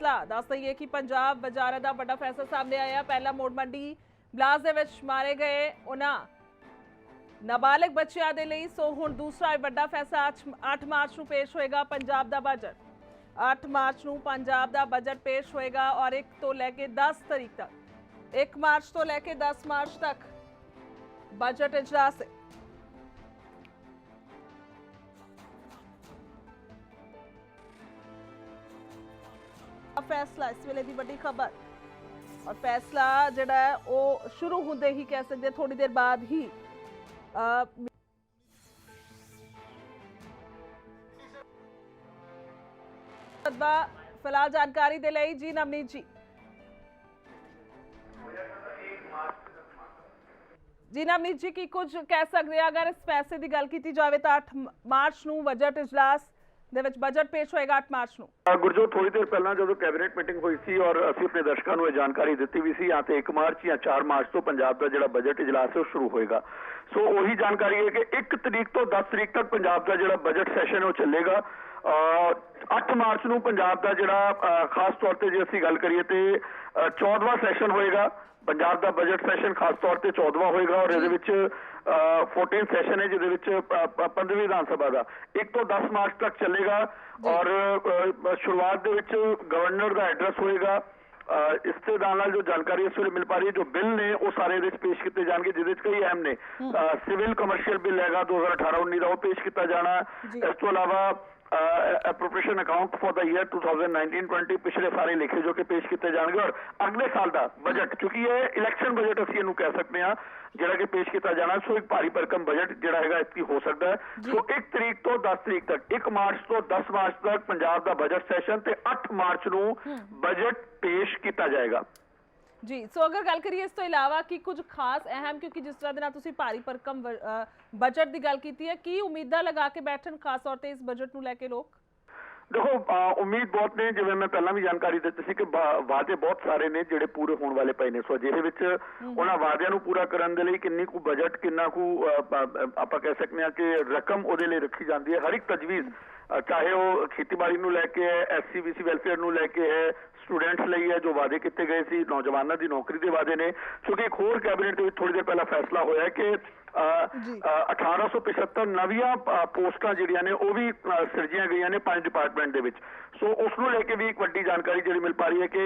फैसला दस दईए कि पंजाब बाजारां दा वड्डा फैसला सामने आया। पहला मोड़ मंडी बलास दे विच मारे गए उन्हां नाबालिग बच्चियां दे लई सो हुण दूसरा वड्डा फैसला 8 मार्च नूं पेश होएगा। पंजाब दा बजट 8 मार्च नूं पंजाब दा बजट पेश होएगा और 1 तो लैके 10 तारीख तक 1 मार्च तो लैके 10 मार्च तक बजट इजलास है। फैसला इस वेले दी बड़ी खबर और फैसला जिहड़ा है वो शुरू होंदे ही कह सकते थोड़ी देर बाद ही फिलहाल जानकारी दे लई जी नवनीत जी। जी नवनीत जी की कुछ कह सकते हैं अगर इस फैसले की गल की जाए तो 8 मार्च नूं बजट इजलास बजट पेश होएगा 8 मार्च नूं। गुरजोत थोड़ी देर पहला जो कैबिनेट मीटिंग हुई सी और असीं अपने दर्शकों को जानकारी दी भी सी, या तो 1 मार्च या 4 मार्च तो पंजाब का जो बजट इजलास है वो शुरू होएगा। सो वही जानकारी है कि 1 तरीक तो 10 तरीक तक पंजाब का जो बजट सैशन है वो चलेगा। 8 मार्च नूं पंजाब का जो खास तौर पर जो असीं गल करिए तो 14वां सैशन होएगा। पंजाब का बजट सैशन खास तौर पर 14वां होएगा और ये 14 सैशन है जिहदे 15वीं विधानसभा का 1 तो 10 मार्च तक चलेगा और शुरुआत गवर्नर का एड्रैस होएगा। इसके नाल जो जानकारी इस वे मिल पा रही है जो बिल ने वो सारे पेश किए जाएंगे जिहदे कई अहम ने सिविल कमर्शियल बिल हैगा 2018-19 का वो पेश किया जाना। इस तो अलावा appropriation account for the year 2019-20 पिछले सारे लिखे जो कि पेश किए जाएंगे और अगले साल का बजट क्योंकि ये इलैक्शन बजट असीं इहनूं कह सकते हैं जिहड़ा कि पेश किया जाना। सो एक भारी भरकम बजट जिहड़ा हैगा इसकी हो सकता है। सो 1 तरीक तो 10 तरीक तक 1 मार्च तो 10 मार्च तक पंजाब का बजट सैशन ते 8 मार्च नूं बजट पेश किया जाएगा जी। सो अगर गल करिए इस तो इलावा कि कुछ खास अहम क्योंकि जिस तरह दे नाल तुसीं भारी भरकम बजट की गल की है की उम्मीदां लगा के बैठन खास तौर पर इस बजट नूं लैके लोग देखो उम्मीद बहुत ने जिवें मैं पहला भी जानकारी दी सी कि वादे बहुत सारे ने जिहड़े पूरे होने वाले पए ने। सो अजिहे विच उन्हां वादियां नूं पूरा करन दे लई किन्नी कु बजट किन्ना कु आपां कह सकते हैं कि रकम उहदे लई रखी जाती है। हर एक तजवीज़ चाहे वो खेतीबाड़ी नूं लैके है SC-BC वेलफेयर नूं लैके है स्टूडेंट्स लई है जो वादे किए गए सी नौजवानों की नौकरी के वादे ने। क्योंकि एक होर कैबिनेट के थोड़ी देर पहला फैसला होया कि 1875 नवियां पोस्टां जिहड़ियां ने वो भी सिरजियां गई ने 5 डिपार्टमेंट दे विच। सो उसनूं लैके भी एक वड्डी जानकारी जिहड़ी मिल पा रही है कि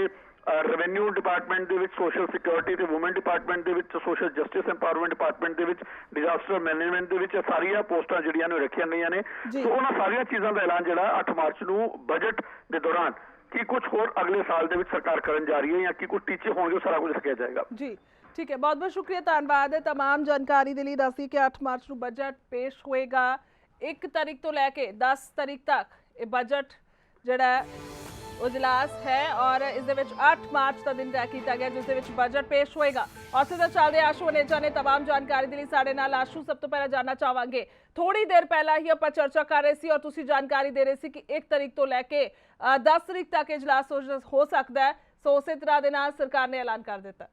रेवेन्यू डिपार्टमेंट दे विच सोशल सिक्योरिटी ते वूमेन डिपार्टमेंट दे विच सोशल जस्टिस एम्पावरमेंट डिपार्टमेंट दे विच डिजास्टर मैनेजमेंट दे विच सारियां पोस्टां जिहड़ियां ने रखियां गईयां ने। सो उन्हां सारियां चीज़ां दा ऐलान जिहड़ा 8 मार्च नूं बजट दे दौरान कि कुछ होर अगले साल दे विच सरकार करन जा रही है या कि कुछ टीचे होंगे सारा कुछ रखा जाएगा जी। ठीक है, बहुत बहुत शुक्रिया, धन्यवाद है तमाम जानकारी के लिए। दसी कि 8 मार्च को बजट पेश होएगा 1 तारीख तो लैके 10 तारीख तक ये बजट जिहड़ा इजलास है और इस 8 मार्च का दिन तय किया गया जिस बजट पेश होएगा। और तो चलते आशू वनेजा ने तमाम जानकारी के लिए साढ़े नाल। आशू सब तो पहले जानना चाहांगे थोड़ी देर पहला ही आप चर्चा कर रहे थे और तुसी जानकारी दे रहे थे कि 1 तारीख तो लैके 10 तारीख तक इजलास हो सकता है। सो उस तरह के नाल सरकार ने ऐलान कर दिता।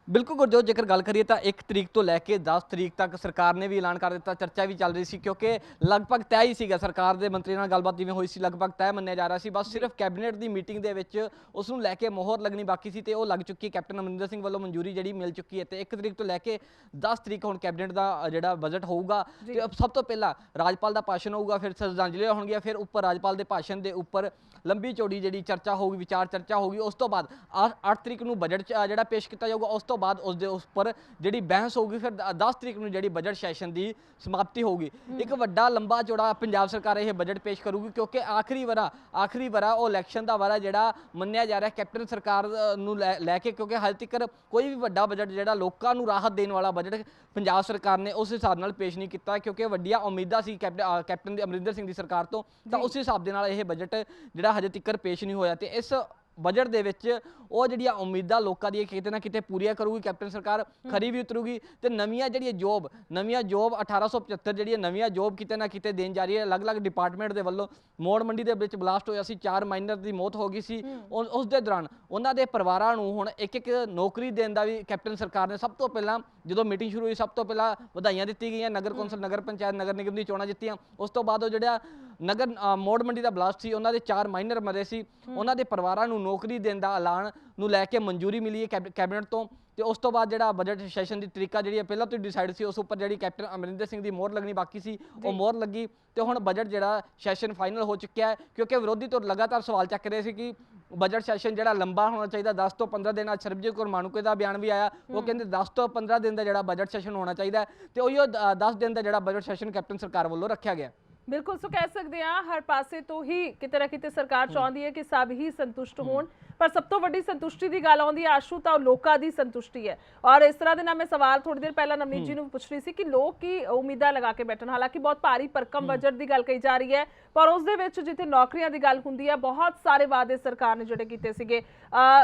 बिल्कुल गुरजोत, जेकर गल करिए तो 1 तरीक तो लैके 10 तरीक तक सरकार ने भी ऐलान कर दिता। चर्चा भी चल रही थी क्योंकि लगभग तय ही सीगा सरकार के मंत्री नाल गलबात जिवें हुई सी लगभग तय मन्निया जा रहा सी। बस सिर्फ कैबिनेट की मीटिंग दे विच उस नूं लैके मोहर लगनी बाकी सी ते वो लग चुकी। कैप्टन अमरिंदर सिंह वालों मंजूरी जिहड़ी मिल चुकी है तो 1 तरीक तो लैके 10 तरीक हुण कैबिनेट का जिहड़ा बजट होऊगा ते सब तो पहला राजपाल का भाषण होऊगा, फिर श्रद्धांजलियां होणगियां, फिर उपर राजपाल के भाषण के उपर लंबी चौड़ी जिहड़ी चर्चा होगी, विचार चर्चा होगी। उस तो बाद 8 तरीक नूं बजट जिहड़ा पेश किया जाऊगा। उस तो बाद उस पर जिहड़ी बहस होगी, फिर 10 तरीक नूं जिहड़ी बजट सैशन की समाप्ति होगी। एक वड्डा लंबा चौड़ा पंजाब सरकार यह बजट पेश करूगी क्योंकि आखिरी वारा वो इलैक्शन का वारा जिहड़ा मन्निया जा रहा है कैप्टन सरकार नूं लैके, क्योंकि हाल तक कोई भी वड्डा बजट जिहड़ा लोकां नूं राहत देने वाला बजट पंजाब सरकार ने उस हिसाब नाल पेश नहीं किया क्योंकि वड्डियां उम्मीदां सी कैप्टन अमरिंदर सिंह की सरकार तो उस हिसाब दे नाल यह बजट जिहड़ा हजे तक पेश नहीं होया। ते इस बजट दे विच वो जिहड़ियां उम्मीदां लोकां दी किते ना किते पूरीआं करूगी कैप्टन सरकार, खरी भी उतरूगी ते नवीआं जिहड़ियां जॉब 1875 जिहड़ियां नवीआं जॉब किते ना किते देन जा रही है। अलग अलग डिपार्टमेंट दे वल्लों मोड़ मंडी दे विच ब्लास्ट होया सी, 4 माइनर की मौत हो गई सी। उस दे दौरान उन्हां दे परिवारां नूं हुण एक नौकरी देण दा भी कैप्टन सरकार ने सब तो पहलां जो मीटिंग शुरू हुई सब तो पहला वधाइयां दित्ती गईयां। नगर कौंसल, नगर पंचायत, नगर निगम की चोणां जित्तियां। उस तो बाद वो जिहड़ा ਨਗਰ ਮੋੜ ਮੰਡੀ ਦਾ ਬਲਾਸਟ ਸੀ, ਉਹਨਾਂ ਦੇ 4 ਮਾਈਨਰ ਮਰੇ ਸੀ, ਉਹਨਾਂ ਦੇ ਪਰਿਵਾਰਾਂ ਨੂੰ ਨੌਕਰੀ ਦੇਣ ਦਾ ਐਲਾਨ ਨੂੰ ਲੈ ਕੇ ਮਨਜ਼ੂਰੀ ਮਿਲੀ ਹੈ ਕੈਬਨਿਟ ਤੋਂ। ਤੇ ਉਸ ਤੋਂ ਬਾਅਦ ਜਿਹੜਾ ਬਜਟ ਸੈਸ਼ਨ ਦੀ ਤਰੀਕਾ ਜਿਹੜੀ ਪਹਿਲਾਂ ਤੋਂ ਡਿਸਾਈਡ ਸੀ, ਉਸ ਉੱਪਰ ਜਿਹੜੀ ਕੈਪਟਨ ਅਮਰਿੰਦਰ ਸਿੰਘ ਦੀ ਮੋਹਰ ਲੱਗਣੀ ਬਾਕੀ ਸੀ, ਉਹ ਮੋਹਰ ਲੱਗੀ ਤੇ ਹੁਣ ਬਜਟ ਜਿਹੜਾ ਸੈਸ਼ਨ ਫਾਈਨਲ ਹੋ ਚੁੱਕਿਆ ਹੈ। ਕਿਉਂਕਿ ਵਿਰੋਧੀ ਤੋਂ ਲਗਾਤਾਰ ਸਵਾਲ ਚੱਕ ਰਹੇ ਸੀ ਕਿ ਬਜਟ ਸੈਸ਼ਨ ਜਿਹੜਾ ਲੰਬਾ ਹੋਣਾ ਚਾਹੀਦਾ, 10 ਤੋਂ 15 ਦਿਨ। ਅੱਜ ਸਰਬਜੀਤ ਕੌਰ ਮਾਣੂਕੇ ਦਾ ਬਿਆਨ ਵੀ ਆਇਆ, ਉਹ ਕਹਿੰਦੇ 10 ਤੋਂ 15 ਦਿਨ ਦਾ ਜਿਹੜਾ ਬਜਟ ਸੈਸ਼ਨ ਹੋਣਾ ਚਾਹੀਦਾ ਤੇ ਉਹੀ 10 ਦਿਨ ਦਾ ਜਿਹੜਾ ਬਜਟ ਸੈਸ਼ਨ ਕੈਪਟਨ ਸਰਕਾਰ ਵੱਲੋਂ ਰੱਖਿਆ ਗਿਆ। ਬਿਲਕੁਲ, ਸੋ ਕਹਿ ਸਕਦੇ ਹਾਂ ਹਰ ਪਾਸੇ ਤੋਂ ਹੀ ਕਿਤੇ ਨਾ ਕਿਤੇ ਸਰਕਾਰ ਚਾਹੁੰਦੀ ਹੈ ਕਿ ਸਭ ਹੀ ਸੰਤੁਸ਼ਟ ਹੋਣ, ਪਰ ਸਭ ਤੋਂ ਵੱਡੀ ਸੰਤੁਸ਼ਟੀ ਦੀ ਗੱਲ ਆਉਂਦੀ ਹੈ ਆਸ਼ੂ ਤਾਂ ਲੋਕਾਂ ਦੀ ਸੰਤੁਸ਼ਟੀ ਹੈ। ਔਰ ਇਸ ਤਰ੍ਹਾਂ ਦੇ ਨਾਲ ਮੈਂ ਸਵਾਲ ਥੋੜੀ ਦੇਰ ਪਹਿਲਾਂ ਨਵਨੀਤ ਜੀ ਨੂੰ ਪੁੱਛ ਰਹੀ ਸੀ ਕਿ ਲੋਕ ਕੀ ਉਮੀਦਾਂ ਲਗਾ ਕੇ ਬੈਠਣ। ਹਾਲਾਂਕਿ ਬਹੁਤ ਭਾਰੀ ਭਰਕਮ ਬਜਟ ਦੀ ਗੱਲ ਕਹੀ ਜਾ ਰਹੀ ਹੈ, ਪਰ ਉਸ ਦੇ ਵਿੱਚ ਜਿੱਥੇ ਨੌਕਰੀਆਂ ਦੀ ਗੱਲ ਹੁੰਦੀ ਹੈ, ਬਹੁਤ ਸਾਰੇ ਵਾਅਦੇ ਸਰਕਾਰ ਨੇ ਜਿਹੜੇ ਕੀਤੇ ਸੀਗੇ।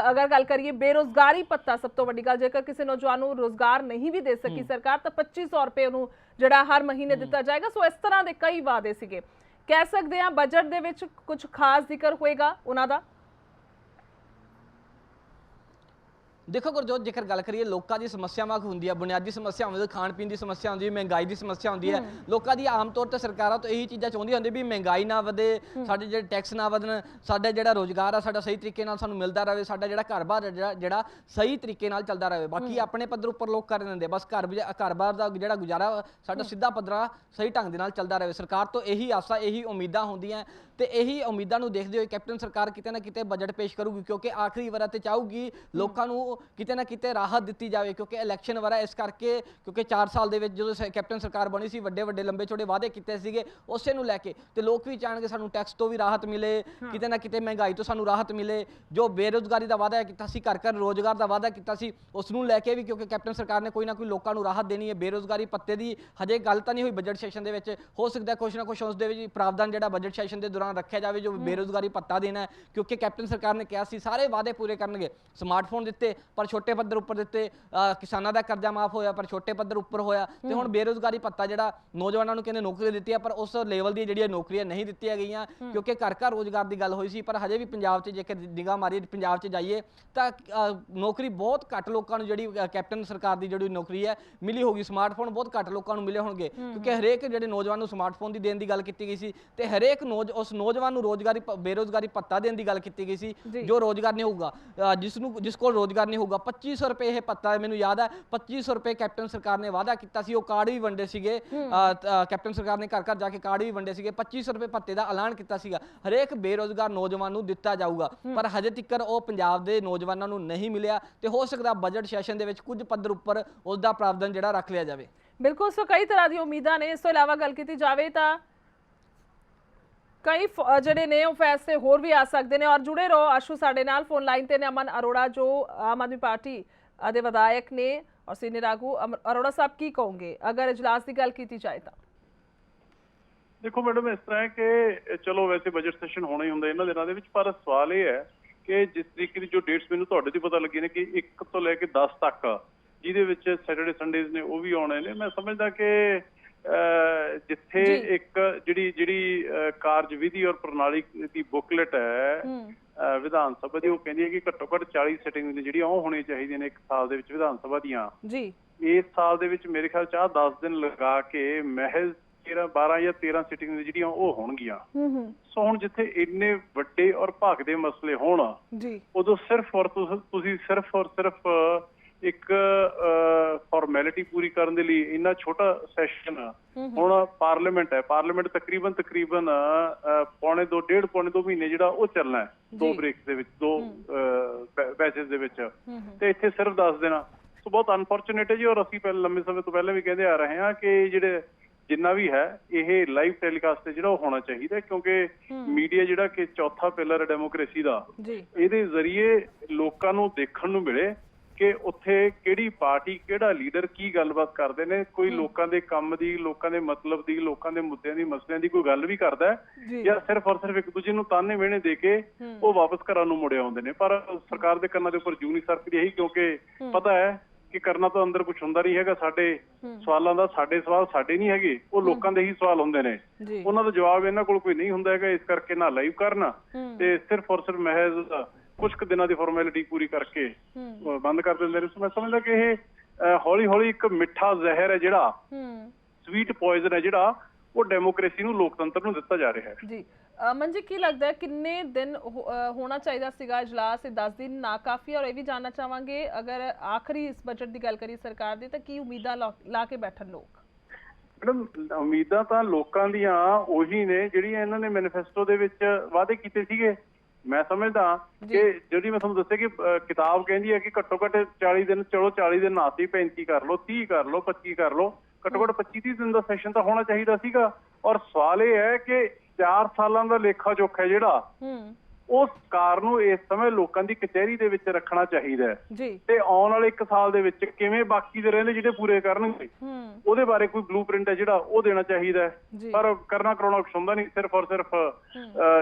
ਅਗਰ ਗੱਲ ਕਰੀਏ ਬੇਰੁਜ਼ਗਾਰੀ ਭੱਤਾ, ਸਭ ਤੋਂ ਵੱਡੀ ਗੱਲ, ਜੇਕਰ ਕਿਸੇ ਨੌਜਵਾਨ ਨੂੰ ਰੋਜ਼ਗਾਰ ਨਹੀਂ ਵੀ ਦੇ ਸਕੀ ਸਰਕਾਰ ਤਾਂ 2500 ਰੁਪਏ ਉਹਨੂੰ ਜਿਹੜਾ ਹਰ ਮਹੀਨੇ ਦਿੱਤਾ ਜਾਏਗਾ। ਸੋ ਇਸ ਤਰ੍ਹਾਂ ਦੇ ਕਈ ਵਾਅਦੇ ਸੀਗੇ। ਕਹਿ ਸਕਦੇ ਹਾਂ ਬਜਟ ਦੇ ਵਿੱਚ ਕੁਝ ਖਾਸ ਜ਼ਿਕਰ ਹੋਏਗਾ ਉਹਨਾਂ ਦਾ। देखो गुरजोत, जेकर गल करिए लोगों की समस्यावां होंगी, बुनियादी समस्या होंगी, खाण पीन की समस्या होंगी, महंगाई की समस्या होंगी है। लोगों की आम तौर पर सरकारों तो यही चीज़ां चाहती होंगी भी महंगाई ना वधे, साडे जिहड़े टैक्स ना वधन, साडा जिहड़ा रोजगार आ साडा सही तरीके नाल सानूं मिलदा रहे, साडा जिहड़ा घर-बार जिहड़ा सही तरीके नाल चलदा रहे। बाकी अपने पद्धर उपर लोग कर दिंदे, बस घर-बार दा जिहड़ा गुजारा साडा सीधा पद्धरा सही ढंग दे नाल चलदा रहे। सरकार तो यही आसा, यही उम्मीदां होंदियां ते यही उम्मीदां नूं देखदे होए कैप्टन सरकार किते ना किते बजट पेश करूगी, क्योंकि आखिरी वार ते चाहूगी लोकां नूं किते ना किते राहत दित्ती जाए, क्योंकि इलैक्शन वारा इस करके, क्योंकि 4 साल दे विच जदों कैप्टन सरकार बनी सी वड्डे वड्डे लंबे चौड़े वादे कीते सीगे, उसे नूं लैके ते लोक भी चाहणगे सानूं टैक्स तो भी राहत मिले, किते ना किते महंगाई तो सानूं राहत मिले। जो बेरोजगारी दा वादा कीता सी, घर घर रोजगार दा वादा कीता सी, उस नूं लैके भी क्योंकि कैप्टन सरकार ने कोई ना कोई लोकां नूं राहत देनी है। बेरोजगारी भत्ते दी हजे गल तां नहीं होई बजट सैशन दे विच, हो सकदा कुछ ना कुछ उस दे विच प्रावधान जिहड़ा बजट सैशन दे दौरान रखिया जावे जो बेरोजगारी भत्ता देना है, क्योंकि कैप्टन सरकार ने कहा सी सारे वादे पूरे करनगे। स्मार्टफोन दिते पर छोटे पद्धर उपर दिते, किसानां दा कर्जा माफ होया पर छोटे पद्धर उपर होया, ते हुण बेरोजगारी भत्ता जिहड़ा नौजवानां नूं कहंदे नौकरी दित्ती है, पर उस लेवल दी जिहड़ियां नौकरियां नहीं दित्तियां गईयां, क्योंकि घर घर रोजगार की गल हुई सी। पर हजे भी पंजाब च जेकर निगाह मारीए पंजाब च जाइए तां नौकरी बहुत घੱਟ लोकां नूं जिहड़ी कैप्टन सरकार की जिहड़ी नौकरी है मिली होगी। स्मार्टफोन बहुत घੱਟ लोकां नूं मिले होणगे, क्योंकि हरेक जिहड़े नौजवान नूं स्मार्टफोन की देण की गल कीती गई सी, ते हरेक उस नौजवान नूं रोजगारी बेरोजगारी भत्ता देने की गल की गई सी। जो रोजगार नहीं होगा, जिस को रोजगार नहीं होगा, 2500 रुपए यह भत्ता, मैनूं याद है 2500 रुपए कैप्टन सरकार ने वादा किया सी, वो कार्ड भी वंडे सीगे, कैप्टन सरकार ने घर घर जाके कार्ड भी वंडे सीगे, 2500 रुपए भत्ते का ऐलान किया सीगा, हरेक बेरोजगार नौजवान नूं दिता जाऊगा। पर हजे तक वो पंजाब के नौजवानों नूं नहीं मिलिया, तो हो सकता बजट सैशन दे विच कुछ पद्धर उपर उसका प्रावधान जिहड़ा रख लिया जाए। बिल्कुल, सो कई तरह की उम्मीदां ने। इस तो इलावा गल की जाए तो कई ਜਿਹੜੇ ਨੇ ਉਹ फैसले होर भी आ सकते हैं। और जुड़े रहो आशू साडे नाल फोन लाइन ते ने अमन अरोड़ा जो आम आदमी पार्टी दे विधायक ने और सीनियर आगू। अरोड़ा साहब की कहोगे अगर इजलास की गल की जाए तो? देखो मैडम, इस तरह है कि चलो वैसे बजट सैशन होना ही होंगे इन्हां दिनां दे विच, पर सवाल ये है कि जिस तरीके की जो डेट्स मैनूं तुहाडे दी पता लगी ने कि 1 ਤੋਂ ਲੈ ਕੇ 10 तक ਜਿਹਦੇ ਵਿੱਚ सैटरडे संडेज ने वो भी आने ने, मैं समझदा कि जिथे एक जिहड़ी कारज विधि और प्रणाली की बुकलेट है विधान सभा की, वो कहती है कि घट्टो घट्ट 40 सिटिंग ने जिहड़ियां वो होनी चाहिए ने एक साल दे विच विधान सभा दियां जी। इस साल दे विच मेरे ख्याल 10 दिन लगा के महज 12 या 13 सिटिंग ने जिहड़ियां वो होणगियां। सो हुण जिथे इन्ने वड्डे और भखदे मसले होण उदों सिर्फ और तुसीं सिर्फ और सिर्फ एक फॉर्मैलिटी पूरी करने के लिए इन्ना छोटा सैशन हुण पार्लीमेंट है, पार्लीमेंट तकरीबन पौने 2 महीने जिहड़ा वो चलना है, 2 ब्रेक्स दे विच 2 बैचेस दे विच, ते इत्थे सिर्फ 10 दिन। सो बहुत अनफॉर्चुनेट है जी। और असीं पहले लंबे समय तो पहले भी कहते आ रहे हैं कि जिहड़े जिन्ना भी है ये लाइव टेलीकास्ट जिहड़ा होना चाहिए, क्योंकि मीडिया जिहड़ा कि चौथा पिलर है डेमोक्रेसी दा, इहदे जरिए लोकां नूं देखण नूं मिले कि उत्थे किहड़ी पार्टी किहड़ा लीडर की गलबात करते हैं, कोई लोकां दे काम दी, लोकां दे मतलब दी, लोकां दे मुद्दे दी, मसलियां दी कोई गल भी करदा है, या सिर्फ और सिर्फ एक दूजे नूं ताने मेहने दे के वो वापस घरां नूं मुड़े आउंदे ने। पर सरकार दे कन्नां दे उपर जूं नहीं सरकदी यही, क्योंकि पता है कि करना तो अंदर कुछ हुंदा नहीं हैगा। साडे सवालों का साडे सवाल साडे नहीं हैगे, वो लोकां दे ही सवाल हुंदे ने, उन्हां दा जवाब इन्हां कोल कोई नहीं हुंदा हैगा। इस करके ना लाइव करना ते सिर्फ और सिर्फ महज कुछ दिनों की फॉर्मैलिटी पूरी करके बंद कर देंगे। मैं समझदा कि यह हौली हौली एक मिठा जहर है जिहड़ा, स्वीट पॉइजन है जिहड़ा ਉਹ ਡੈਮੋਕ੍ਰੇਸੀ ਨੂੰ, ਲੋਕਤੰਤਰ ਨੂੰ ਦਿੱਤਾ ਜਾ ਰਿਹਾ ਹੈ। ਜੀ ਅਮਨ ਜੀ, ਕੀ ਲੱਗਦਾ ਹੈ ਕਿੰਨੇ ਦਿਨ ਹੋਣਾ ਚਾਹੀਦਾ ਸੀਗਾ ਇਜਲਾਸ? 10 ਦਿਨ ਨਾ ਕਾਫੀ? ਔਰ ਇਹ ਵੀ ਜਾਨਣਾ ਚਾਹਾਂਗੇ, ਅਗਰ ਆਖਰੀ ਇਸ ਬਜਟ ਦੀ ਗੱਲ ਕਰੀਏ ਸਰਕਾਰ ਦੀ, ਤਾਂ ਕੀ ਉਮੀਦਾਂ ਲਾ ਕੇ ਬੈਠਣ ਲੋਕ? ਮੈਡਮ, ਉਮੀਦਾਂ ਤਾਂ ਲੋਕਾਂ ਦੀਆਂ ਉਹੀ ਨੇ ਜਿਹੜੀਆਂ ਇਹਨਾਂ ਨੇ ਮੈਨੀਫੈਸਟੋ ਦੇ ਵਿੱਚ ਵਾਅਦੇ ਕੀਤੇ ਸੀਗੇ। ਮੈਂ ਸਮਝਦਾ ਕਿ ਜਿਹੜੀ ਮੈਂ ਤੁਹਾਨੂੰ ਦੱਸਿਆ ਕਿ ਕਿਤਾਬ ਕਹਿੰਦੀ ਹੈ ਕਿ ਘੱਟੋ ਘੱਟ 40 ਦਿਨ, ਚਲੋ 40 ਦਿਨ ਨਾ ਸੀ, 35 ਕਰ ਲਓ, 30 ਕਰ ਲਓ, 25 ਕਰ ਲਓ, ਘੱਟੋ ਘੱਟ 25-30 ਦਿਨ ਦਾ ਸੈਸ਼ਨ ਤਾਂ ਹੋਣਾ ਚਾਹੀਦਾ ਸੀਗਾ। ਔਰ ਸਵਾਲ ਇਹ ਹੈ ਕਿ 4 ਸਾਲਾਂ ਦਾ ਲੇਖਾ ਜੋਖਾ ਹੈ ਜਿਹੜਾ, ਉਹ ਸਰਕਾਰ ਨੂੰ ਇਸ ਸਮੇਂ ਲੋਕਾਂ ਦੀ ਕਚਹਿਰੀ ਦੇ ਵਿੱਚ ਰੱਖਣਾ ਚਾਹੀਦਾ ਹੈ ਜੀ। ਤੇ ਆਉਣ ਵਾਲੇ 1 ਸਾਲ ਦੇ ਵਿੱਚ ਕਿਵੇਂ ਬਾਕੀ ਦੇ ਰਹਿੰਦੇ ਜਿਹੜੇ ਪੂਰੇ ਕਰਨਗੇ, ਉਹਦੇ ਬਾਰੇ ਕੋਈ ਬਲੂਪ੍ਰਿੰਟ ਹੈ ਜਿਹੜਾ ਉਹ ਦੇਣਾ ਚਾਹੀਦਾ ਹੈ। ਪਰ ਕਰਨਾ ਕਰਾਉਣਾ ਕੁਛ ਹੁੰਦਾ ਨਹੀਂ, ਸਿਰਫ ਔਰ ਸਿਰਫ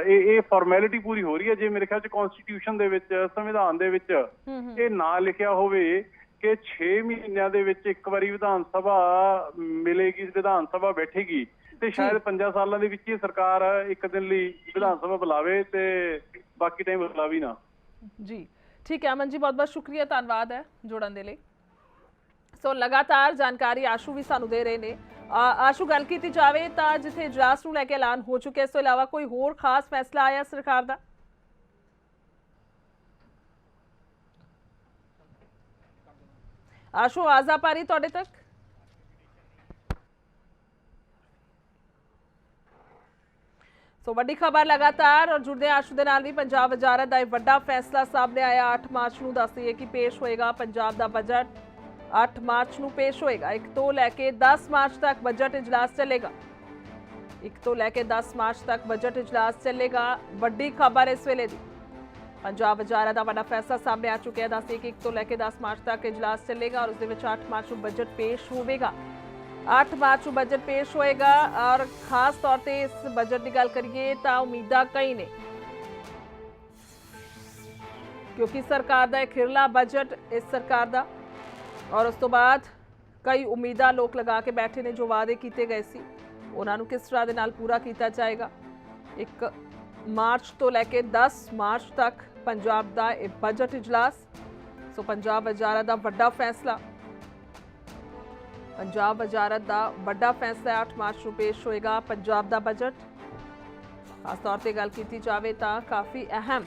ਇਹ ਫਾਰਮੈਲਿਟੀ ਪੂਰੀ ਹੋ ਰਹੀ ਹੈ। ਜੇ ਮੇਰੇ ਖਿਆਲ ਚ ਕਨਸਟੀਟਿਊਸ਼ਨ ਦੇ ਵਿੱਚ, ਸੰਵਿਧਾਨ ਦੇ ਵਿੱਚ ਇਹ ਨਾ ਲਿਖਿਆ ਹੋਵੇ ਕਿ 6 ਮਹੀਨਿਆਂ ਦੇ ਵਿੱਚ ਇੱਕ ਵਾਰੀ ਵਿਧਾਨ ਸਭਾ ਮਿਲੇਗੀ, ਵਿਧਾਨ ਸਭਾ ਬੈਠੇਗੀ, ਤੇ ਸ਼ਾਇਦ 5 ਸਾਲਾਂ ਦੇ ਵਿੱਚ ਹੀ ਸਰਕਾਰ ਇੱਕ ਦਿਨ ਲਈ ਵਿਧਾਨ ਸਭਾ ਬੁਲਾਵੇ ਤੇ ਬਾਕੀ ਟਾਈਮ ਬੁਲਾਵੇ ਨਾ। ਜੀ ਠੀਕ ਹੈ ਅਮਨ ਜੀ, ਬਹੁਤ ਬਹੁਤ ਸ਼ੁਕਰੀਆ, ਧੰਨਵਾਦ ਹੈ ਜੁੜਨ ਦੇ ਲਈ। ਸੋ ਲਗਾਤਾਰ ਜਾਣਕਾਰੀ ਆਸ਼ੂ ਵੀ ਸਾਨੂੰ ਦੇ ਰਹੇ ਨੇ। ਆਸ਼ੂ, ਗੱਲ ਕੀਤੀ ਜਾਵੇ ਤਾਂ ਜਿੱਥੇ ਇਜਲਾਸ ਨੂੰ ਲੈ ਕੇ ਐਲਾਨ ਹੋ ਚੁੱਕਿਆ, ਇਸ ਤੋਂ ਇਲਾਵਾ ਕੋਈ ਹੋਰ ਖਾਸ ਫੈਸਲਾ ਆਇਆ ਸਰਕਾਰ ਦਾ? ਆਸ਼ੂ, ਆਵਾਜ਼ ਆ ਪਾ ਰਹੀ ਤੁਹਾਡੇ ਤੱਕ? ਸੋ ਵੱਡੀ ਖਬਰ ਲਗਾਤਾਰ, ਔਰ ਜੁੜਦੇ ਆਸ਼ੂ ਦੇ ਨਾਲ ਵੀ ਪੰਜਾਬ ਵਜ਼ਾਰਤ ਦਾ ਇਹ ਵੱਡਾ ਫੈਸਲਾ ਸਾਹਮਣੇ ਆਇਆ। 8 ਮਾਰਚ ਨੂੰ ਦੱਸਦੀਏ ਕਿ ਪੇਸ਼ ਹੋਏਗਾ ਪੰਜਾਬ ਦਾ ਬਜਟ। 8 ਮਾਰਚ ਨੂੰ ਪੇਸ਼ ਹੋਏਗਾ। 1 ਤੋਂ ਲੈ ਕੇ 10 ਮਾਰਚ ਤੱਕ ਬਜਟ ਇਜਲਾਸ ਚੱਲੇਗਾ। 1 ਤੋਂ ਲੈ ਕੇ 10 ਮਾਰਚ ਤੱਕ ਬਜਟ ਇਜਲਾਸ ਚੱਲੇਗਾ। ਵੱਡੀ ਖਬਰ ਇਸ ਵੇਲੇ ਦੀ, ਪੰਜਾਬ ਵਜ਼ਾਰਤ ਦਾ ਵੱਡਾ ਫੈਸਲਾ ਸਾਹਮਣੇ ਆ ਚੁੱਕਿਆ। ਦੱਸਦੀਏ ਕਿ 1 ਤੋਂ ਲੈ ਕੇ 10 ਮਾਰਚ ਤੱਕ ਇਜਲਾਸ ਚੱਲੇਗਾ ਔਰ ਉਸ ਦੇ ਵਿੱਚ 8 ਮਾਰਚ ਨੂੰ ਬਜਟ ਪੇਸ਼ ਹੋਵੇਗਾ। 8 ਮਾਰਚ ਨੂੰ ਬਜਟ ਪੇਸ਼ ਹੋਏਗਾ ਔਰ ਖਾਸ ਤੌਰ ਤੇ ਇਸ ਬਜਟ ਦੀ ਗੱਲ ਕਰੀਏ ਤਾਂ ਉਮੀਦਾਂ ਕਈ ਨੇ, ਕਿਉਂਕਿ ਸਰਕਾਰ ਦਾ ਅਖੀਰਲਾ ਬਜਟ ਇਸ ਸਰਕਾਰ ਦਾ, ਔਰ ਉਸ ਤੋਂ ਬਾਅਦ ਕਈ ਉਮੀਦਾਂ ਲੋਕ ਲਗਾ ਕੇ ਬੈਠੇ ਨੇ। ਜੋ ਵਾਅਦੇ ਕੀਤੇ ਗਏ ਸੀ ਉਹਨਾਂ ਨੂੰ ਕਿਸ ਤਰ੍ਹਾਂ ਦੇ ਨਾਲ ਪੂਰਾ ਕੀਤਾ ਜਾਏਗਾ। 1 ਮਾਰਚ ਤੋਂ ਲੈ ਕੇ 10 ਮਾਰਚ ਤੱਕ ਪੰਜਾਬ ਦਾ ਇਹ ਬਜਟ ਇਜਲਾਸ। ਸੋ ਪੰਜਾਬ ਵਜ਼ਾਰਤ ਦਾ ਵੱਡਾ ਫੈਸਲਾ, ਪੰਜਾਬ ਵਜ਼ਾਰਤ ਦਾ ਵੱਡਾ ਫੈਸਲਾ। 8 ਮਾਰਚ ਨੂੰ ਪੇਸ਼ ਹੋਏਗਾ ਪੰਜਾਬ ਦਾ ਬਜਟ। ਖਾਸ ਤੌਰ ਤੇ ਗੱਲ ਕੀਤੀ ਜਾਵੇ ਤਾਂ ਕਾਫੀ ਅਹਿਮ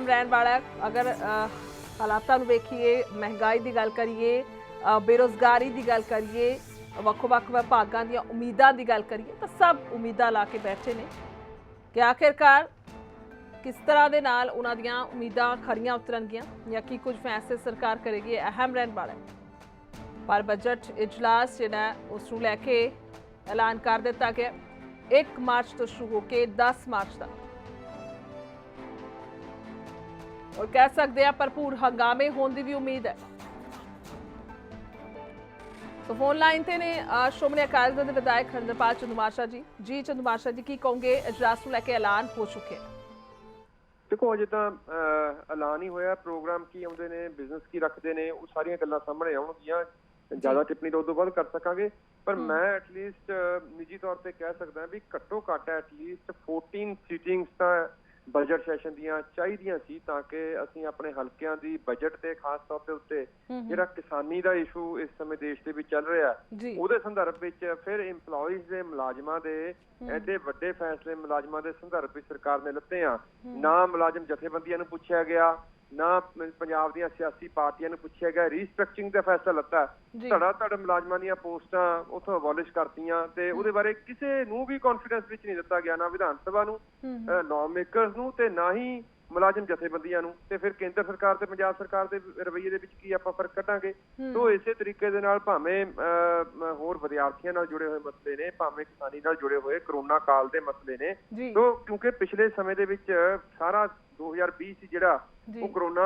ਰਹਿਣ ਵਾਲਾ ਅਗਰ ਹਾਲਾਤਾਂ ਨੂੰ ਵੇਖੀਏ, ਮਹਿੰਗਾਈ ਦੀ ਗੱਲ ਕਰੀਏ, ਬੇਰੁਜ਼ਗਾਰੀ ਦੀ ਗੱਲ ਕਰੀਏ, ਵੱਖ-ਵੱਖ ਵਿਭਾਗਾਂ ਦੀਆਂ ਉਮੀਦਾਂ ਦੀ ਗੱਲ ਕਰੀਏ, ਤਾਂ ਸਭ ਉਮੀਦਾਂ ਲਾ ਕੇ ਬੈਠੇ ਨੇ ਕਿ ਆਖਿਰਕਾਰ ਕਿਸ ਤਰ੍ਹਾਂ ਦੇ ਨਾਲ ਉਹਨਾਂ ਦੀਆਂ ਉਮੀਦਾਂ ਖਰੀਆਂ ਉਤਰਨਗੀਆਂ ਜਾਂ ਕੀ ਕੁਝ ਫੈਸਲੇ ਸਰਕਾਰ ਕਰੇਗੀ। ਅਹਿਮ ਰਹਿਣ ਵਾਲਾ ਹੈ। ਪਰ ਬਜਟ ਇਜਲਾਸ ਜਿਹੜਾ ਉਸ ਨੂੰ ਲੈ ਕੇ ਐਲਾਨ ਕਰ ਦਿੱਤਾ ਗਿਆ 1 ਮਾਰਚ ਤੋਂ ਸ਼ੁਰੂ ਹੋ ਕੇ 10 ਮਾਰਚ ਤੱਕ, ਔਰ ਕਹਿ ਸਕਦੇ ਆ ਭਰਪੂਰ ਹੰਗਾਮੇ ਹੋਣ ਦੀ ਵੀ ਉਮੀਦ ਹੈ। तो फोन लाइन ते ने श्रोमणी अकाली दल के विधायक हरिंदरपाल चंदूमाशरा जी चंदूमाशरा जी, की कहोगे इजलास को लेके ऐलान हो चुके हैं? देखो अजे तो ऐलान ही होया, प्रोग्राम की आउंदे ने, बिजनेस की रखते ने, वो सारियां गल्लां सामने आउणगियां। ज्यादा टिप्पणी तो उस तो बाद कर सकांगे, पर मैं एटलीस्ट निजी तौर पर कह सकदा भी घट्टो घट एटलीस्ट 14 सीटिंग्स तां बजट सैशन ਦੀਆਂ ਚਾਹੀਦੀਆਂ ਸੀ, ਤਾਂ ਕਿ ਅਸੀਂ ਆਪਣੇ ਹਲਕਿਆਂ ਦੀ ਬਜਟ ਤੇ ਖਾਸ ਤੌਰ ਤੇ ਉੱਤੇ ਜਿਹੜਾ ਕਿਸਾਨੀ ਦਾ ਇਸ਼ੂ ਇਸ ਸਮੇਂ ਦੇਸ਼ ਦੇ ਵਿੱਚ ਚੱਲ ਰਿਹਾ, ਉਹਦੇ ਸੰਦਰਭ ਵਿੱਚ ਫਿਰ EMPLOYEES ਦੇ ਮੁਲਾਜ਼ਮਾਂ ਦੇ ਐਡੇ ਵੱਡੇ ਫੈਸਲੇ ਮੁਲਾਜ਼ਮਾਂ ਦੇ ਸੰਦਰਭ ਵਿੱਚ ਸਰਕਾਰ ਨੇ ਲਿੱਤੇ ਆ। ਨਾ ਮੁਲਾਜ਼ਮ ਜਥੇਬੰਦੀਆਂ ਨੂੰ ਪੁੱਛਿਆ ਗਿਆ, ਨਾ ਪੰਜਾਬ ਦੀਆਂ ਸਿਆਸੀ ਪਾਰਟੀਆਂ ਨੂੰ ਪੁੱਛਿਆ ਗਿਆ। ਰੀਸਟਰਕਚਰਿੰਗ ਦਾ ਫੈਸਲਾ ਲੱਤਾ, ਧੜਾ ਮੁਲਾਜ਼ਮਾਂ ਦੀਆਂ ਪੋਸਟਾਂ ਉੱਥੋਂ ਅਬੋਲਿਸ਼ ਕਰਤੀਆਂ ਤੇ ਉਹਦੇ ਬਾਰੇ ਕਿਸੇ ਨੂੰ ਵੀ ਕੌਨਫੀਡੈਂਸ ਵਿੱਚ ਨਹੀਂ ਦਿੱਤਾ ਗਿਆ, ਨਾ ਵਿਧਾਨ ਸਭਾ ਨੂੰ, ਲਾਅ ਮੇਕਰਸ ਨੂੰ, ਤੇ ਨਾ ਹੀ ਮੁਲਾਜ਼ਮ ਜਥੇਬੰਦੀਆਂ ਨੂੰ। ਤੇ ਫਿਰ ਕੇਂਦਰ ਸਰਕਾਰ ਤੇ ਪੰਜਾਬ ਸਰਕਾਰ ਦੇ ਰਵੱਈਏ ਦੇ ਵਿੱਚ ਕੀ ਆਪਾਂ ਫਰਕ ਕੱਢਾਂਗੇ? ਸੋ ਇਸੇ ਤਰੀਕੇ ਦੇ ਨਾਲ ਭਾਵੇਂ ਹੋਰ ਵਿਦਿਆਰਥੀਆਂ ਨਾਲ ਜੁੜੇ ਹੋਏ ਮਸਲੇ ਨੇ, ਭਾਵੇਂ ਕਿਸਾਨੀ ਨਾਲ ਜੁੜੇ ਹੋਏ ਕਰੋਨਾ ਕਾਲ ਦੇ ਮਸਲੇ ਨੇ। ਸੋ ਕਿਉਂਕਿ ਪਿਛਲੇ ਸਮੇਂ ਦੇ ਵਿੱਚ ਸਾਰਾ 2020 ਸੀ ਜਿਹੜਾ ਉਹ ਕਰੋਨਾ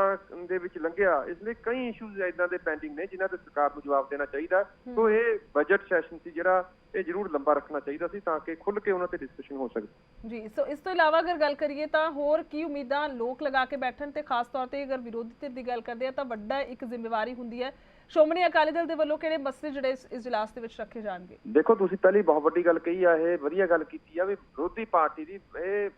ਦੇ ਵਿੱਚ ਲੰਘਿਆ, ਇਸ ਲਈ ਕਈ ਇਸ਼ੂਜ਼ ਇਦਾਂ ਦੇ ਪੈਂਡਿੰਗ ਨੇ ਜਿਨ੍ਹਾਂ ਤੇ ਸਰਕਾਰ ਨੂੰ ਜਵਾਬ ਦੇਣਾ ਚਾਹੀਦਾ। ਸੋ ਇਹ ਬਜਟ ਸੈਸ਼ਨ ਸੀ ਜਿਹੜਾ ਇਹ ਜ਼ਰੂਰ ਲੰਬਾ ਰੱਖਣਾ ਚਾਹੀਦਾ ਸੀ ਤਾਂ ਕਿ ਖੁੱਲ੍ਹ ਕੇ ਉਹਨਾਂ ਤੇ ਡਿਸਕਸ਼ਨ ਹੋ ਸਕੇ। ਜੀ, ਸੋ ਇਸ ਤੋਂ ਇਲਾਵਾ ਅਗਰ ਗੱਲ ਕਰੀਏ ਤਾਂ ਹੋਰ ਕੀ ਉਮੀਦਾਂ ਲੋਕ ਲਗਾ ਕੇ ਬੈਠਣ, ਤੇ ਖਾਸ ਤੌਰ ਤੇ ਅਗਰ ਵਿਰੋਧੀ ਧਿਰ ਦੀ ਗੱਲ ਕਰਦੇ ਆ ਤਾਂ ਵੱਡਾ ਇੱਕ ਜ਼ਿੰਮੇਵਾਰੀ ਹੁੰਦੀ ਹੈ ਸ਼੍ਰੋਮਣੀ ਅਕਾਲੀ ਦਲ ਦੇ ਵੱਲੋਂ ਕਿਹੜੇ ਮਸਲੇ ਜਿਹੜੇ ਇਸ ਇਜਲਾਸ ਦੇ ਵਿੱਚ ਰੱਖੇ ਜਾਣਗੇ? ਦੇਖੋ, ਤੁਸੀਂ ਪਹਿਲੀ ਬਹੁਤ ਵੱਡੀ ਗੱਲ ਕਹੀ ਆ, ਇਹ ਵਧੀਆ ਗੱਲ ਕੀਤੀ ਆ ਵੀ ਵਿਰੋਧੀ ਪਾਰਟੀ ਦੀ ਇਹ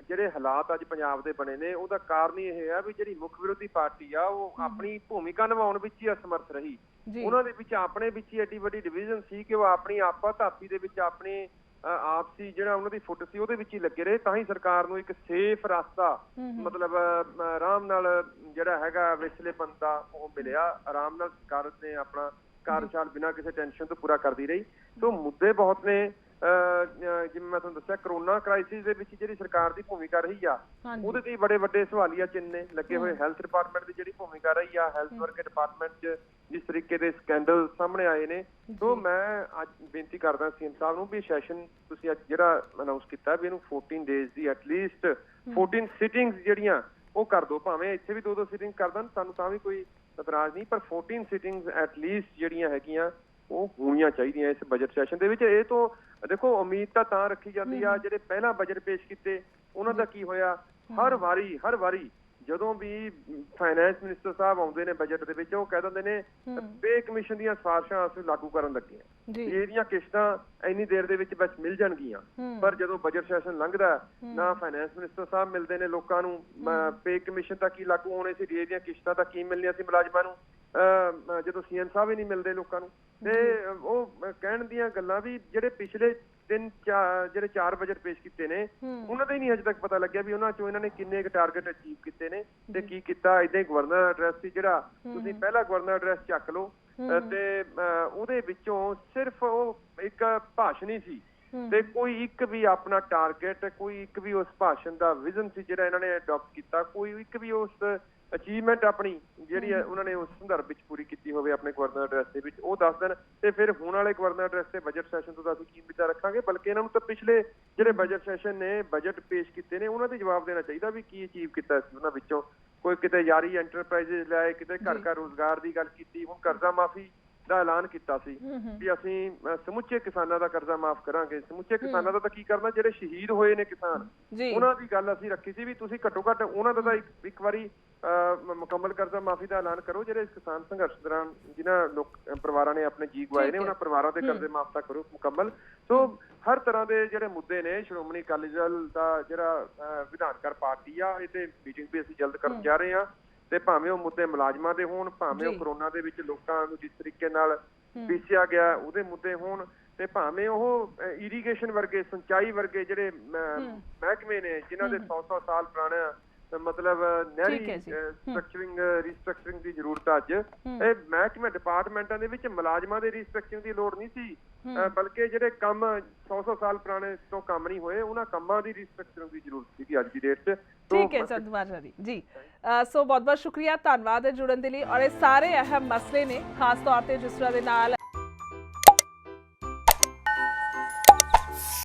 ਜਿਹੜੇ ਹਾਲਾਤ ਅੱਜ ਪੰਜਾਬ ਦੇ ਬਣੇ ਨੇ ਉਹਦਾ ਕਾਰਨ ਹੀ ਇਹ ਆ ਵੀ ਜਿਹੜੀ ਮੁੱਖ ਵਿਰੋਧੀ ਪਾਰਟੀ ਆ ਉਹ ਆਪਣੀ ਭੂਮਿਕਾ ਨਿਭਾਉਣ ਵਿੱਚ ਹੀ ਅਸਮਰਥ ਰਹੀ। ਉਹਨਾਂ ਦੇ ਵਿੱਚ ਆਪਣੇ ਵਿੱਚ ਹੀ ਐਡੀ ਵੱਡੀ ਡਿਵੀਜ਼ਨ ਸੀ ਕਿ ਉਹ ਆਪਣੀ ਆਪਾ ਧਾਪੀ ਦੇ ਵਿੱਚ ਆਪਣੇ ਆਪਸੀ ਜਿਹੜਾ ਉਹਨਾਂ ਦੀ ਫੁੱਟ ਸੀ ਉਹਦੇ ਵਿੱਚ ਹੀ ਲੱਗੇ ਰਹੇ। ਤਾਂ ਹੀ ਸਰਕਾਰ ਨੂੰ ਇੱਕ ਸੇਫ ਰਸਤਾ ਮਤਲਬ ਆਰਾਮ ਨਾਲ ਜਿਹੜਾ ਹੈਗਾ ਵਿਸਲੇਪਨ ਦਾ ਉਹ ਮਿਲਿਆ। ਆਰਾਮ ਨਾਲ ਸਰਕਾਰ ਨੇ ਆਪਣਾ ਕਾਰਜਕਾਲ ਬਿਨਾਂ ਕਿਸੇ ਟੈਨਸ਼ਨ ਤੋਂ ਪੂਰਾ ਕਰਦੀ ਰਹੀ। ਸੋ ਮੁੱਦੇ ਬਹੁਤ ਨੇ। ਜਿਵੇਂ ਮੈਂ ਤੁਹਾਨੂੰ ਦੱਸਿਆ, ਕਰੋਨਾ ਕ੍ਰਾਈਸਿਸ ਦੇ ਵਿੱਚ ਜਿਹੜੀ ਸਰਕਾਰ ਦੀ ਭੂਮਿਕਾ ਰਹੀ ਆ ਉਹਦੇ ਤੇ ਬੜੇ ਵੱਡੇ ਸਵਾਲੀਆ ਚਿੰਨ੍ਹ ਨੇ ਲੱਗੇ ਹੋਏ। ਹੈਲਥ ਡਿਪਾਰਟਮੈਂਟ ਦੀ ਜਿਹੜੀ ਭੂਮਿਕਾ ਰਹੀ ਆ, ਹੈਲਥ ਵਰਕਰ ਡਿਪਾਰਟਮੈਂਟ 'ਚ ਜਿਸ ਤਰੀਕੇ ਦੇ ਸਕੈਂਡਲ ਸਾਹਮਣੇ ਆਏ ਨੇ, ਸੋ ਮੈਂ ਅੱਜ ਬੇਨਤੀ ਕਰਦਾ ਸੀਐਮ ਸਾਹਿਬ ਨੂੰ ਵੀ ਸੈਸ਼ਨ ਤੁਸੀਂ ਅੱਜ ਜਿਹੜਾ ਅਨਾਉਂਸ ਕੀਤਾ ਵੀ ਇਹਨੂੰ 14 ਡੇਜ਼ ਦੀ ਐਟਲੀਸਟ 14 ਸਿਟਿੰਗਸ ਜਿਹੜੀਆਂ ਉਹ ਕਰ ਦਿਓ। ਭਾਵੇਂ ਇੱਥੇ ਵੀ 2-2 ਸਿਟਿੰਗ ਕਰ ਦੇਣ, ਸਾਨੂੰ ਤਾਂ ਵੀ ਕੋਈ ਇਤਰਾਜ਼ ਨਹੀਂ, ਪਰ 14 ਸਿਟਿੰਗਸ ਐਟਲੀਸਟ ਜਿਹੜੀਆਂ ਹੈਗੀਆਂ ਉਹ ਹੋਣੀਆਂ ਚਾਹੀਦੀਆਂ ਇਸ ਬਜਟ ਸੈਸ਼ਨ ਦੇ ਵਿੱਚ। ਇਹ ਤੋਂ ਦੇਖੋ ਉਮੀਦ ਤਾਂ ਰੱਖੀ ਜਾਂਦੀ ਆ, ਜਿਹੜੇ ਪਹਿਲਾਂ ਬਜਟ ਪੇਸ਼ ਕੀਤੇ ਉਹਨਾਂ ਦਾ ਕੀ ਹੋਇਆ? ਹਰ ਵਾਰੀ ਜਦੋਂ ਵੀ ਫਾਈਨੈਂਸ ਮਿਨਿਸਟਰ ਸਾਹਿਬ ਆਉਂਦੇ ਨੇ ਬਜਟ ਦੇ ਵਿੱਚ, ਉਹ ਕਹਿ ਦਿੰਦੇ ਨੇ ਪੇ ਕਮਿਸ਼ਨ ਦੀਆਂ ਸਿਫਾਰਸ਼ਾਂ ਅਸੀਂ ਲਾਗੂ ਕਰਨ ਲੱਗੇ ਹਾਂ, ਇਹਦੀਆਂ ਕਿਸ਼ਤਾਂ ਇੰਨੀ ਦੇਰ ਦੇ ਵਿੱਚ ਬਸ ਮਿਲ ਜਾਣਗੀਆਂ। ਪਰ ਜਦੋਂ ਬਜਟ ਸੈਸ਼ਨ ਲੰਘਦਾ, ਨਾ ਫਾਈਨੈਂਸ ਮਿਨਿਸਟਰ ਸਾਹਿਬ ਮਿਲਦੇ ਨੇ ਲੋਕਾਂ ਨੂੰ, ਪੇ ਕਮਿਸ਼ਨ ਤਾਂ ਕੀ ਲਾਗੂ ਹੋਣੇ ਸੀ, ਡੀਏ ਦੀਆਂ ਕਿਸ਼ਤਾਂ ਤਾਂ ਕੀ ਮਿਲਣੀਆਂ ਸੀ ਮੁਲਾਜ਼ਮਾਂ ਨੂੰ, ਜਦੋਂ ਸੀਐਮ ਸਾਹਿਬ ਹੀ ਨਹੀਂ ਮਿਲਦੇ ਲੋਕਾਂ ਨੂੰ। ਤੇ ਉਹ ਕਹਿਣ ਦੀਆਂ ਗੱਲਾਂ ਵੀ ਜਿਹੜੇ ਪਿਛਲੇ ਜਿਹੜੇ 4 ਬਜਟ ਪੇਸ਼ ਕੀਤੇ ਨੇ ਉਹਨਾਂ ਦਾ ਹੀ ਨਹੀਂ ਅਜੇ ਤੱਕ ਪਤਾ ਲੱਗਿਆ ਵੀ ਉਹਨਾਂ ਚੋਂ ਇਹਨਾਂ ਨੇ ਕਿੰਨੇ ਕੁ ਟਾਰਗੇਟ ਅਚੀਵ ਕੀਤੇ ਨੇ ਤੇ ਕੀ ਕੀਤਾ। ਏਦਾਂ ਹੀ ਗਵਰਨਰ ਐਡਰੈਸ ਸੀ ਜਿਹੜਾ ਤੁਸੀਂ ਪਹਿਲਾ ਗਵਰਨਰ ਐਡਰੈਸ ਚੱਕ ਲਓ ਤੇ ਉਹਦੇ ਵਿੱਚੋਂ ਸਿਰਫ ਉਹ ਇੱਕ ਭਾਸ਼ਣ ਹੀ ਸੀ ਤੇ ਕੋਈ ਇੱਕ ਵੀ ਆਪਣਾ ਟਾਰਗੇਟ, ਕੋਈ ਇੱਕ ਵੀ ਉਸ ਭਾਸ਼ਣ ਦਾ ਵਿਜ਼ਨ ਸੀ ਜਿਹੜਾ ਇਹਨਾਂ ਨੇ ਅਡਾਪਟ ਕੀਤਾ, ਕੋਈ ਇੱਕ ਵੀ ਉਸ ਅਚੀਵਮੈਂਟ ਆਪਣੀ ਜਿਹੜੀ ਉਹਨਾਂ ਨੇ ਉਸ ਸੰਦਰਭ ਵਿੱਚ ਪੂਰੀ ਕੀਤੀ ਹੋਵੇ ਆਪਣੇ ਗਵਰਨਰ ਐਡਰੈਸ ਦੇ ਵਿੱਚ, ਉਹ ਦੱਸ ਦੇਣ। ਤੇ ਫਿਰ ਹੁਣ ਵਾਲੇ ਗਵਰਨਰ ਐਡਰੈਸ ਤੇ ਬਜਟ ਸੈਸ਼ਨ ਤੋਂ ਤਾਂ ਅਸੀਂ ਕੀ ਉਮੀਦਾਂ ਰੱਖਾਂਗੇ? ਬਲਕਿ ਇਹਨਾਂ ਨੂੰ ਤਾਂ ਪਿਛਲੇ ਜਿਹੜੇ ਬਜਟ ਸੈਸ਼ਨ ਨੇ ਬਜਟ ਪੇਸ਼ ਕੀਤੇ ਨੇ ਉਹਨਾਂ ਦੇ ਜਵਾਬ ਦੇਣਾ ਚਾਹੀਦਾ ਵੀ ਕੀ ਅਚੀਵ ਕੀਤਾ ਸੀ ਉਹਨਾਂ ਵਿੱਚੋਂ। ਕੋਈ ਕਿਤੇ ਯਾਰੀ ਐਂਟਰਪ੍ਰਾਈਜ਼ਸ ਲਿਆਏ, ਕਿਤੇ ਘਰ ਰੋਜ਼ਗਾਰ ਦੀ ਗੱਲ ਕੀਤੀ, ਹੁਣ ਕਰਜ਼ਾ ਮਾਫੀ ਦਾ ਐਲਾਨ ਕੀਤਾ ਸੀ ਵੀ ਅਸੀਂ ਸਮੁੱਚੇ ਕਿਸਾਨਾਂ ਦਾ ਕਰਜ਼ਾ ਮਾਫ ਕਰਾਂਗੇ। ਸਮੁੱਚੇ ਕਿਸਾਨਾਂ ਦਾ ਤਾਂ ਕੀ ਕਰਨਾ, ਜਿਹੜੇ ਸ਼ਹੀਦ ਹੋਏ ਨੇ ਕਿਸਾਨ, ਉਹਨਾਂ ਦੀ ਗੱਲ ਅਸੀਂ ਰੱਖੀ ਸੀ ਵੀ ਤੁਸੀਂ ਘੱਟੋ ਘੱਟ ਉਹਨਾਂ ਦਾ ਤਾਂ ਇੱਕ ਵਾਰੀ ਮੁਕੰਮਲ ਕਰਜ਼ਾ ਮਾਫੀ ਦਾ ਐਲਾਨ ਕਰੋ। ਜਿਹੜੇ ਕਿਸਾਨ ਸੰਘਰਸ਼ ਦੌਰਾਨ ਜਿਨ੍ਹਾਂ ਪਰਿਵਾਰਾਂ ਨੇ ਆਪਣੇ ਜੀ ਗਵਾਏ ਨੇ, ਉਹਨਾਂ ਪਰਿਵਾਰਾਂ ਦੇ ਕਰਜ਼ੇ ਮਾਫ ਤਾਂ ਕਰੋ ਮੁਕੰਮਲ। ਸੋ ਹਰ ਤਰ੍ਹਾਂ ਦੇ ਜਿਹੜੇ ਮੁੱਦੇ ਨੇ, ਸ਼੍ਰੋਮਣੀ ਅਕਾਲੀ ਦਲ ਦਾ ਜਿਹੜਾ ਵਿਧਾਨਕਾਰ ਪਾਰਟੀ ਆ, ਇਹ ਤੇ ਮੀਟਿੰਗ ਵੀ ਅਸੀਂ ਜਲਦ ਕਰਨ ਜਾ ਰਹੇ ਹਾਂ। ਤੇ ਭਾਵੇਂ ਉਹ ਮੁੱਦੇ ਮੁਲਾਜ਼ਮਾਂ ਦੇ ਹੋਣ, ਭਾਵੇਂ ਉਹ ਕਰੋਨਾ ਦੇ ਵਿੱਚ ਲੋਕਾਂ ਨੂੰ ਜਿਸ ਤਰੀਕੇ ਨਾਲ ਪੀਸਿਆ ਗਿਆ ਉਹਦੇ ਮੁੱਦੇ ਹੋਣ, ਤੇ ਭਾਵੇਂ ਉਹ ਇਰੀਗੇਸ਼ਨ ਵਰਗੇ, ਸਿੰਚਾਈ ਵਰਗੇ ਜਿਹੜੇ ਮਹਿਕਮੇ ਨੇ ਜਿਨ੍ਹਾਂ ਦੇ 100 ਸਾਲ ਪੁਰਾਣਾ ਮਤਲਬ ਨਹਿਰੀ ਰੀਸਟਰਕਚਰਿੰਗ ਦੀ ਜ਼ਰੂਰਤ ਅੱਜ। ਇਹ ਮਹਿਕਮੇ ਡਿਪਾਰਟਮੈਂਟਾਂ ਦੇ ਵਿੱਚ ਮੁਲਾਜ਼ਮਾਂ ਦੇ ਰੀਸਟਰਕਚਰਿੰਗ ਦੀ ਲੋੜ ਨਹੀਂ ਸੀ, ਬਲਕਿ ਜਿਹੜੇ ਕੰਮ 100 ਸਾਲ ਪੁਰਾਣੇ ਤੋਂ ਕੰਮ ਨਹੀਂ ਹੋਏ ਉਹਨਾਂ ਕੰਮਾਂ ਦੀ ਰੀਸਟਰਕਚਰਿੰਗ ਦੀ ਜ਼ਰੂਰਤ ਸੀ ਅੱਜ ਦੀ ਡੇਟ 'ਚ। ਠੀਕ ਹੈ ਚੰਦਮਾਜਰਾ ਜੀ। ਸੋ ਬਹੁਤ ਬਹੁਤ ਸ਼ੁਕਰੀਆ, ਧੰਨਵਾਦ ਜੁੜਨ ਦੇ ਲਈ। ਔਰ ਇਹ ਸਾਰੇ ਅਹਿਮ ਮਸਲੇ ਨੇ, ਖਾਸ ਤੌਰ ਤੇ ਜਿਸ ਤਰ੍ਹਾਂ ਦੇ ਨਾਲ